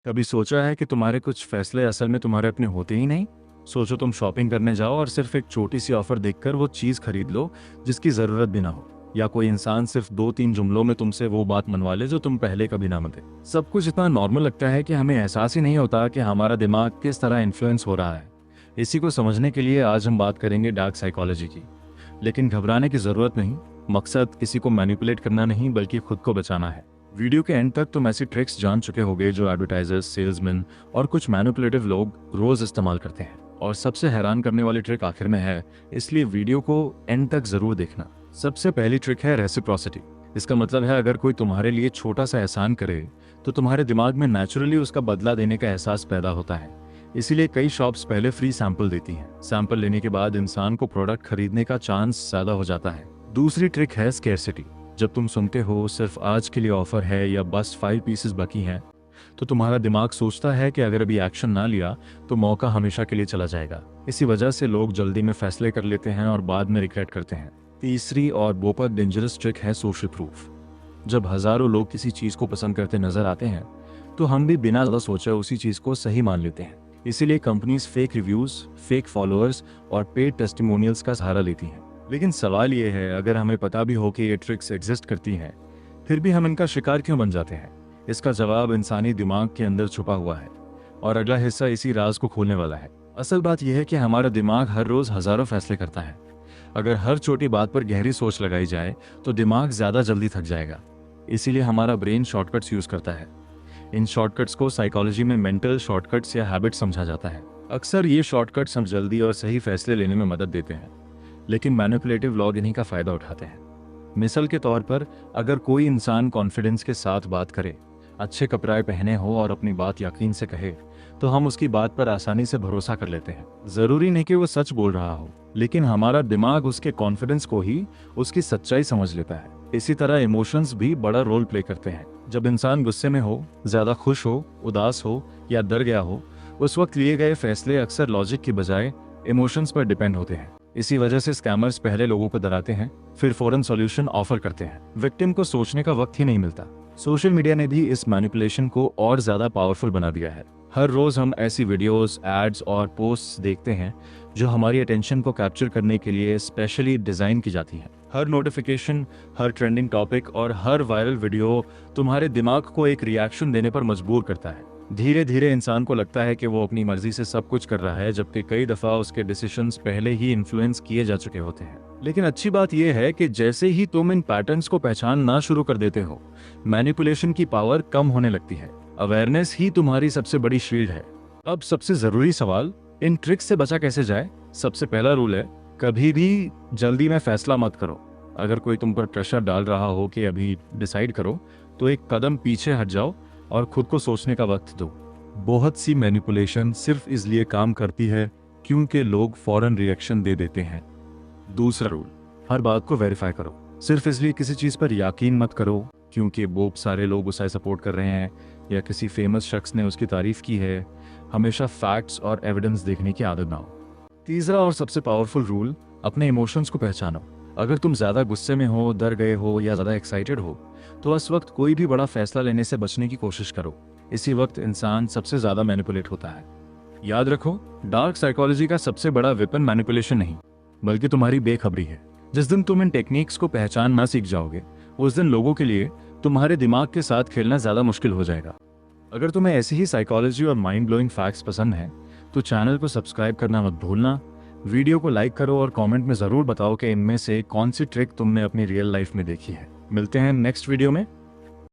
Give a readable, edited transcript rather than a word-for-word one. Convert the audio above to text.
कभी सोचा है कि तुम्हारे कुछ फैसले असल में तुम्हारे अपने होते ही नहीं? सोचो तुम शॉपिंग करने जाओ और सिर्फ एक छोटी सी ऑफर देखकर वो चीज़ खरीद लो जिसकी ज़रूरत भी ना हो, या कोई इंसान सिर्फ 2-3 जुमलों में तुमसे वो बात मनवा ले जो तुम पहले कभी ना मनते। सब कुछ इतना नॉर्मल लगता है कि हमें एहसास ही नहीं होता कि हमारा दिमाग किस तरह इन्फ्लुएंस हो रहा है। इसी को समझने के लिए आज हम बात करेंगे डार्क साइकोलॉजी की। लेकिन घबराने की ज़रूरत नहीं। मकसद किसी को मैनिपुलेट करना नहीं बल्कि खुद को बचाना है। वीडियो के एंड तक तुम ऐसी ट्रिक्स जान चुके होगे जो एडवर्टाइजर्स, सेल्समैन और कुछ मैनिपुलेटिव लोग रोज इस्तेमाल करते हैं। और सबसे हैरान करने वाली ट्रिक आखिर में है, इसलिए वीडियो को एंड तक जरूर देखना। सबसे पहली ट्रिक है रेसिप्रोसिटी। इसका मतलब है अगर कोई तुम्हारे लिए छोटा सा एहसान करे तो तुम्हारे दिमाग में नेचुरली उसका बदला देने का एहसास पैदा होता है। इसीलिए कई शॉप्स पहले फ्री सैंपल देती हैं। सैंपल लेने के बाद इंसान को प्रोडक्ट खरीदने का चांस ज्यादा हो जाता है। दूसरी ट्रिक है स्केर्सिटी। जब तुम सुनते हो सिर्फ आज के लिए ऑफर है या बस 5 पीसेस बाकी हैं, तो तुम्हारा दिमाग सोचता है कि अगर अभी एक्शन ना लिया तो मौका हमेशा के लिए चला जाएगा। इसी वजह से लोग जल्दी में फैसले कर लेते हैं और बाद में रिग्रेट करते हैं। तीसरी और बहुत डेंजरस ट्रिक है सोशल प्रूफ। जब हजारों लोग किसी चीज को पसंद करते नजर आते हैं तो हम भी बिना ज्यादा सोचे उसी चीज को सही मान लेते हैं। इसीलिए companies fake reviews, fake followers और पेड टेस्टिमोनियल्स का सहारा लेती हैं। लेकिन सवाल ये है, अगर हमें पता भी हो कि ये ट्रिक्स एग्जिस्ट करती हैं, फिर भी हम इनका शिकार क्यों बन जाते हैं? इसका जवाब इंसानी दिमाग के अंदर छुपा हुआ है और अगला हिस्सा इसी राज को खोलने वाला है। असल बात यह है कि हमारा दिमाग हर रोज हजारों फैसले करता है। अगर हर छोटी बात पर गहरी सोच लगाई जाए तो दिमाग ज्यादा जल्दी थक जाएगा। इसीलिए हमारा ब्रेन शॉर्टकट्स यूज करता है। इन शॉर्टकट्स को साइकोलॉजी में मेंटल शॉर्टकट्स या हैबिट समझा जाता है। अक्सर ये शॉर्टकट्स हम जल्दी और सही फैसले लेने में मदद देते हैं, लेकिन मैनिपुलेटिव लोग इन्हीं का फायदा उठाते हैं। मिसाल के तौर पर, अगर कोई इंसान कॉन्फिडेंस के साथ बात करे, अच्छे कपड़े पहने हो और अपनी बात यकीन से कहे, तो हम उसकी बात पर आसानी से भरोसा कर लेते हैं। जरूरी नहीं कि वो सच बोल रहा हो, लेकिन हमारा दिमाग उसके कॉन्फिडेंस को ही उसकी सच्चाई समझ लेता है। इसी तरह इमोशंस भी बड़ा रोल प्ले करते हैं। जब इंसान गुस्से में हो, ज्यादा खुश हो, उदास हो या डर गया हो, उस वक्त लिए गए फैसले अक्सर लॉजिक की बजाय इमोशंस पर डिपेंड होते हैं। इसी वजह से स्कैमर्स पहले लोगों को डराते हैं, फिर फौरन सॉल्यूशन ऑफर करते हैं। विक्टिम को सोचने का वक्त ही नहीं मिलता। सोशल मीडिया ने भी इस मैनिपुलेशन को और ज्यादा पावरफुल बना दिया है। हर रोज हम ऐसी वीडियोस, एड्स और पोस्ट्स देखते हैं जो हमारी अटेंशन को कैप्चर करने के लिए स्पेशली डिजाइन की जाती हैं। हर नोटिफिकेशन, हर ट्रेंडिंग टॉपिक और हर वायरल वीडियो तुम्हारे दिमाग को एक रिएक्शन देने पर मजबूर करता है। धीरे धीरे इंसान को लगता है कि वो अपनी मर्जी से सब कुछ कर रहा है, जबकि कई दफा उसके डिसीजंस पहले ही इन्फ्लुएंस किए जा चुके होते हैं। लेकिन अच्छी बात यह है कि जैसे ही तुम इन पैटर्न्स को पहचानना शुरू कर देते हो, मैनिपुलेशन की पावर कम होने लगती है। अवेयरनेस ही तुम्हारी सबसे बड़ी शील्ड है। अब सबसे जरूरी सवाल, इन ट्रिक्स से बचा कैसे जाए? सबसे पहला रूल है, कभी भी जल्दी में फैसला मत करो। अगर कोई तुम पर प्रेशर डाल रहा हो कि अभी डिसाइड करो, तो एक कदम पीछे हट जाओ और खुद को सोचने का वक्त दो। बहुत सी मैनिपुलेशन सिर्फ इसलिए काम करती है क्योंकि लोग फौरन रिएक्शन दे देते हैं। दूसरा रूल, हर बात को वेरीफाई करो। सिर्फ इसलिए किसी चीज पर यकीन मत करो क्योंकि बहुत सारे लोग उसे सपोर्ट कर रहे हैं या किसी फेमस शख्स ने उसकी तारीफ की है। हमेशा फैक्ट्स और एविडेंस देखने की आदत ना हो। तीसरा और सबसे पावरफुल रूल, अपने इमोशंस को पहचानो। अगर तुम ज्यादा गुस्से में हो, डर गए हो या ज्यादा एक्साइटेड हो, तो उस वक्त कोई भी बड़ा फैसला लेने से बचने की कोशिश करो। इसी वक्त इंसान सबसे ज्यादा मैनिपुलेट होता है। याद रखो, डार्क साइकोलॉजी का सबसे बड़ा वेपन मैनिपुलेशन नहीं, बल्कि तुम्हारी बेखबरी है। जिस दिन तुम इन टेक्निक्स को पहचानना सीख जाओगे, उस दिन लोगों के लिए तुम्हारे दिमाग के साथ खेलना ज्यादा मुश्किल हो जाएगा। अगर तुम्हें ऐसी ही साइकोलॉजी और माइंड ब्लोइंग फैक्ट्स पसंद है तो चैनल को सब्सक्राइब करना मत भूलना। वीडियो को लाइक करो और कमेंट में जरूर बताओ कि इनमें से कौन सी ट्रिक तुमने अपनी रियल लाइफ में देखी है। मिलते हैं नेक्स्ट वीडियो में।